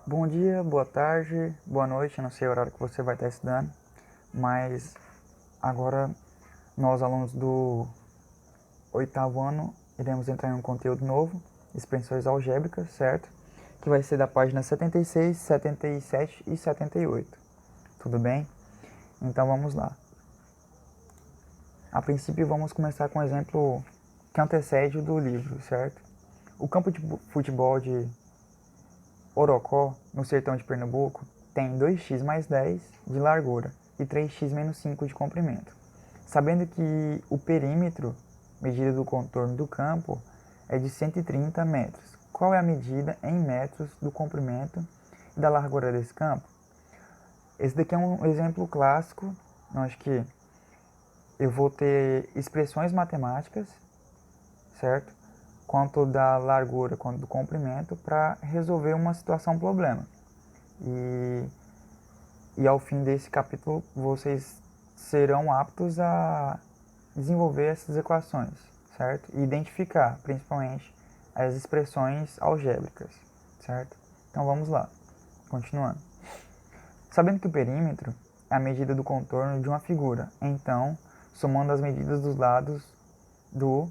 Bom dia, boa tarde, boa noite, não sei o horário que você vai estar estudando, mas agora nós, alunos do oitavo ano, iremos entrar em um conteúdo novo, expressões algébricas, certo? Que vai ser da página 76, 77 e 78. Tudo bem? Então vamos lá. A princípio vamos começar com um exemplo que antecede o do livro, certo? O campo de futebol de Orocó, no sertão de Pernambuco, tem 2x mais 10 de largura e 3x menos 5 de comprimento. Sabendo que o perímetro, medida do contorno do campo, é de 130 metros, qual é a medida em metros do comprimento e da largura desse campo? Esse daqui é um exemplo clássico, acho que eu vou ter expressões matemáticas, certo? Quanto da largura quanto do comprimento para resolver uma situação, um problema. E ao fim desse capítulo vocês serão aptos a desenvolver essas equações, certo? E identificar, principalmente, as expressões algébricas, certo? Então vamos lá, continuando. Sabendo que o perímetro é a medida do contorno de uma figura, então, somando as medidas dos lados do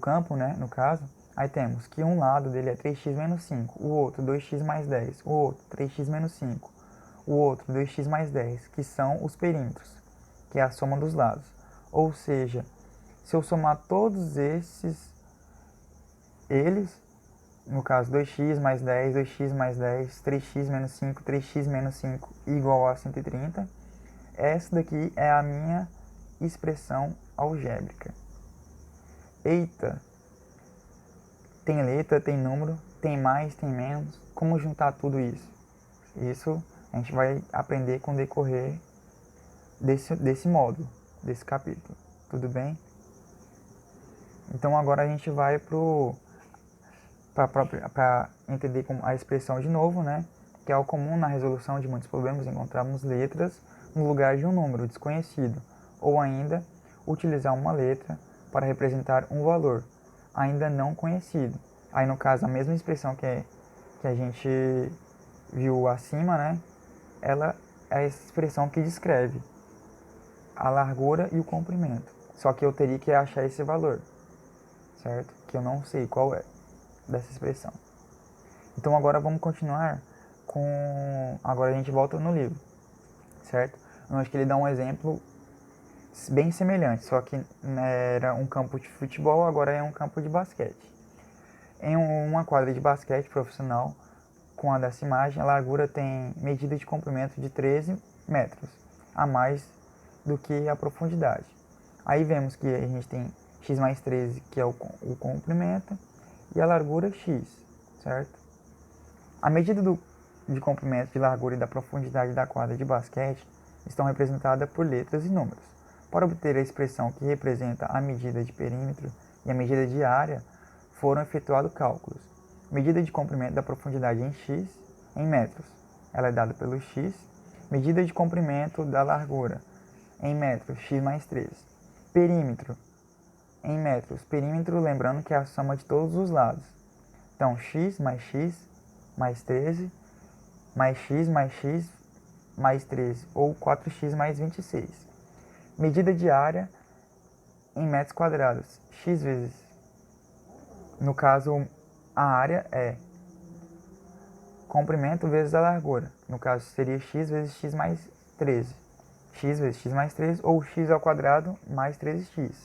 campo, né, no caso, aí temos que um lado dele é 3x menos 5, o outro 2x mais 10, o outro 3x menos 5, o outro 2x mais 10, que são os perímetros, que é a soma dos lados. Ou seja, se eu somar todos eles, no caso 2x mais 10, 2x mais 10, 3x menos 5, 3x menos 5 igual a 130, essa daqui é a minha expressão algébrica. Eita! Tem letra, tem número, tem mais, tem menos. Como juntar tudo isso? Isso a gente vai aprender com o decorrer desse módulo, desse capítulo. Tudo bem? Então agora a gente vai para entender a expressão de novo, né? Que é o comum na resolução de muitos problemas encontrarmos letras no lugar de um número desconhecido, ou ainda utilizar uma letra para representar um valor ainda não conhecido. Aí no caso a mesma expressão que a gente viu acima, né? Ela é a expressão que descreve a largura e o comprimento. Só que eu teria que achar esse valor, certo? Que eu não sei qual é dessa expressão. Então agora vamos continuar com... Agora a gente volta no livro, certo? Eu acho que ele dá um exemplo bem semelhante, só que era um campo de futebol, agora é um campo de basquete. Em uma quadra de basquete profissional, com a dessa imagem, a largura tem medida de comprimento de 13 metros, a mais do que a profundidade. Aí vemos que a gente tem x mais 13, que é o comprimento, e a largura x, certo? A medida de comprimento, de largura e da profundidade da quadra de basquete estão representadas por letras e números. Para obter a expressão que representa a medida de perímetro e a medida de área, foram efetuados cálculos. Medida de comprimento da profundidade em x, em metros, ela é dada pelo x. Medida de comprimento da largura, em metros, x mais 13. Perímetro, em metros. Perímetro, lembrando que é a soma de todos os lados. Então, x mais 13, mais x mais 13, ou 4x mais 26. Medida de área em metros quadrados, x vezes, no caso, a área é comprimento vezes a largura, no caso seria x vezes x mais 13, x vezes x mais 13, ou x ao quadrado mais 13x.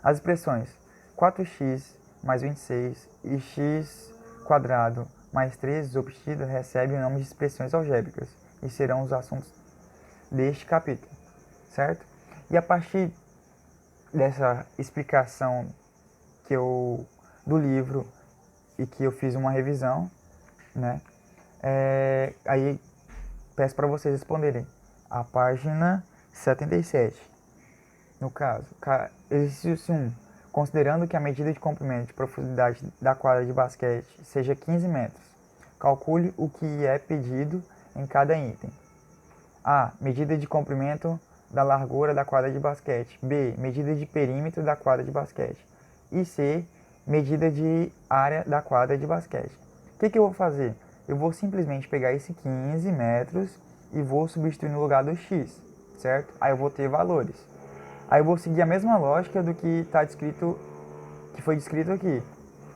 As expressões 4x mais 26 e x quadrado mais 13 obtidas recebem o nome de expressões algébricas e serão os assuntos deste capítulo, certo? E a partir dessa explicação do livro e que eu fiz uma revisão, né? Aí peço para vocês responderem a página 77. No caso, exercício 1. Considerando que a medida de comprimento de profundidade da quadra de basquete seja 15 metros, calcule o que é pedido em cada item. A. Medida de comprimento da largura da quadra de basquete. B. Medida de perímetro da quadra de basquete. E C. Medida de área da quadra de basquete. O que eu vou fazer? eu vou simplesmente pegar esse 15 metros e vou substituir no lugar do x, certo? Aí eu vou ter valores. Aí eu vou seguir a mesma lógica do que está descrito, que foi descrito aqui.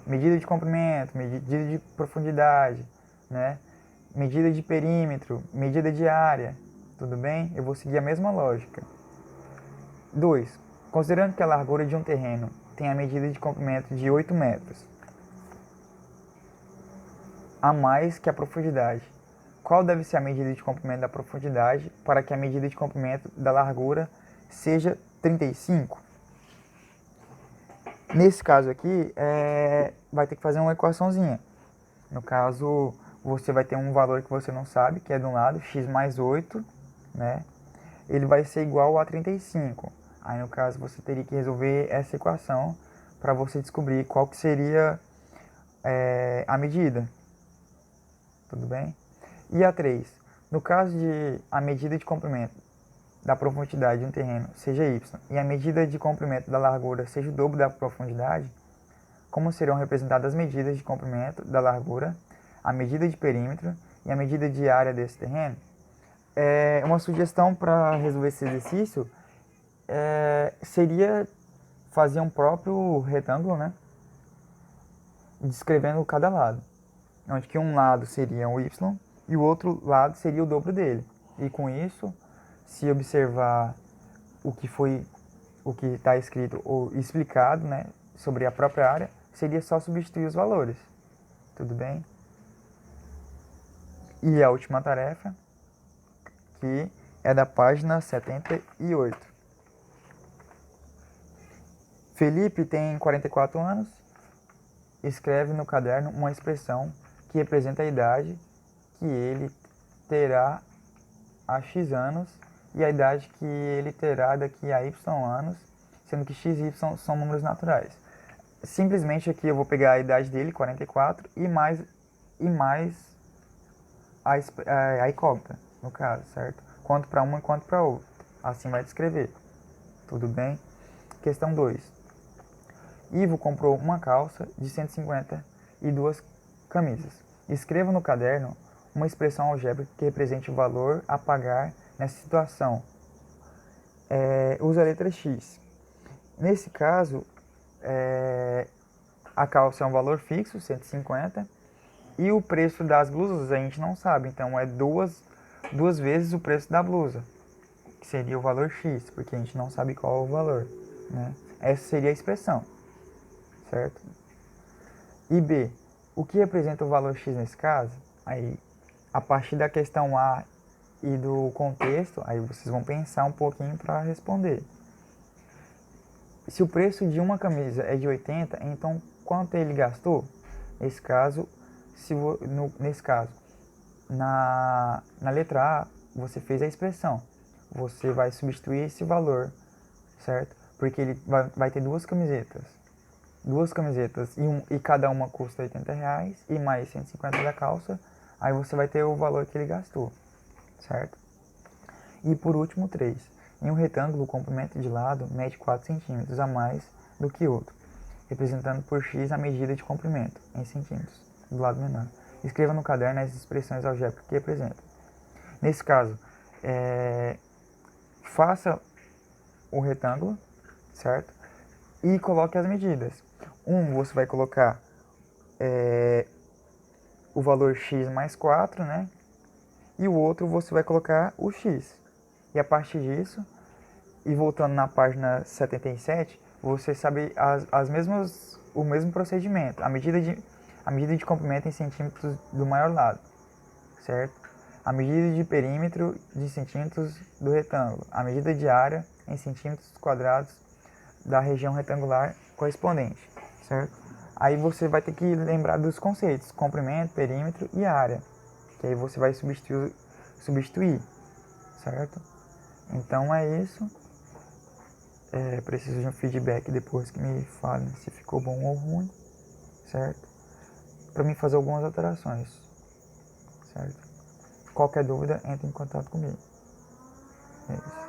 Medida de comprimento, medida de profundidade, né? Medida de perímetro, medida de área, tudo bem? Eu vou seguir a mesma lógica. 2. Considerando que a largura de um terreno tem a medida de comprimento de 8 metros, a mais que a profundidade, qual deve ser a medida de comprimento da profundidade para que a medida de comprimento da largura seja 35? Nesse caso aqui, vai ter que fazer uma equaçãozinha. No caso, você vai ter um valor que você não sabe, que é de um lado, x mais 8, né? Ele vai ser igual a 35. Aí, no caso, você teria que resolver essa equação para você descobrir qual que seria a medida. Tudo bem? E a 3. No caso de a medida de comprimento da profundidade de um terreno seja y e a medida de comprimento da largura seja o dobro da profundidade, como serão representadas as medidas de comprimento da largura, a medida de perímetro e a medida de área desse terreno? Uma sugestão para resolver esse exercício seria fazer um próprio retângulo, né? Descrevendo cada lado, onde que um lado seria o y e o outro lado seria o dobro dele. E com isso, se observar o que está escrito ou explicado, né, sobre a própria área, seria só substituir os valores. Tudo bem? E a última tarefa, que é da página 78. Felipe tem 44 anos, escreve no caderno uma expressão que representa a idade que ele terá há X anos e a idade que ele terá daqui a Y anos, sendo que X e Y são números naturais. Simplesmente aqui eu vou pegar a idade dele, 44, e mais a incógnita, no caso, certo? Quanto para uma e quanto para outra. Assim vai descrever. Tudo bem? Questão 2. Ivo comprou uma calça de 150 e duas camisas. Escreva no caderno uma expressão algébrica que represente o valor a pagar nessa situação. Usa a letra X. Nesse caso, a calça é um valor fixo, 150, e o preço das blusas a gente não sabe, então é duas vezes o preço da blusa, que seria o valor X, porque a gente não sabe qual é o valor, né? Essa seria a expressão, certo? E B, o que representa o valor X nesse caso? Aí, a partir da questão A e do contexto, aí vocês vão pensar um pouquinho para responder. Se o preço de uma camisa é de 80, então quanto ele gastou? Nesse caso, na letra A, você fez a expressão. Você vai substituir esse valor, certo? Porque ele vai ter duas camisetas. E cada uma custa R$80 e mais 150 da calça. Aí você vai ter o valor que ele gastou, certo? E por último, 3. Em um retângulo, o comprimento de lado mede 4 centímetros a mais do que outro, representando por x a medida de comprimento, em centímetros, do lado menor. Escreva no caderno as expressões algébricas que representam. Nesse caso, faça o retângulo, certo? E coloque as medidas. Você vai colocar o valor x mais 4, né? E o outro você vai colocar o x. E a partir disso, e voltando na página 77, você sabe o mesmo procedimento, a medida de comprimento em centímetros do maior lado, certo? A medida de perímetro de centímetros do retângulo, a medida de área em centímetros quadrados da região retangular correspondente, certo? Aí você vai ter que lembrar dos conceitos, comprimento, perímetro e área, que aí você vai substituir, certo? Então é isso. Preciso de um feedback depois que me falem se ficou bom ou ruim, certo? Para mim fazer algumas alterações, certo? Qualquer dúvida, entre em contato comigo. É isso.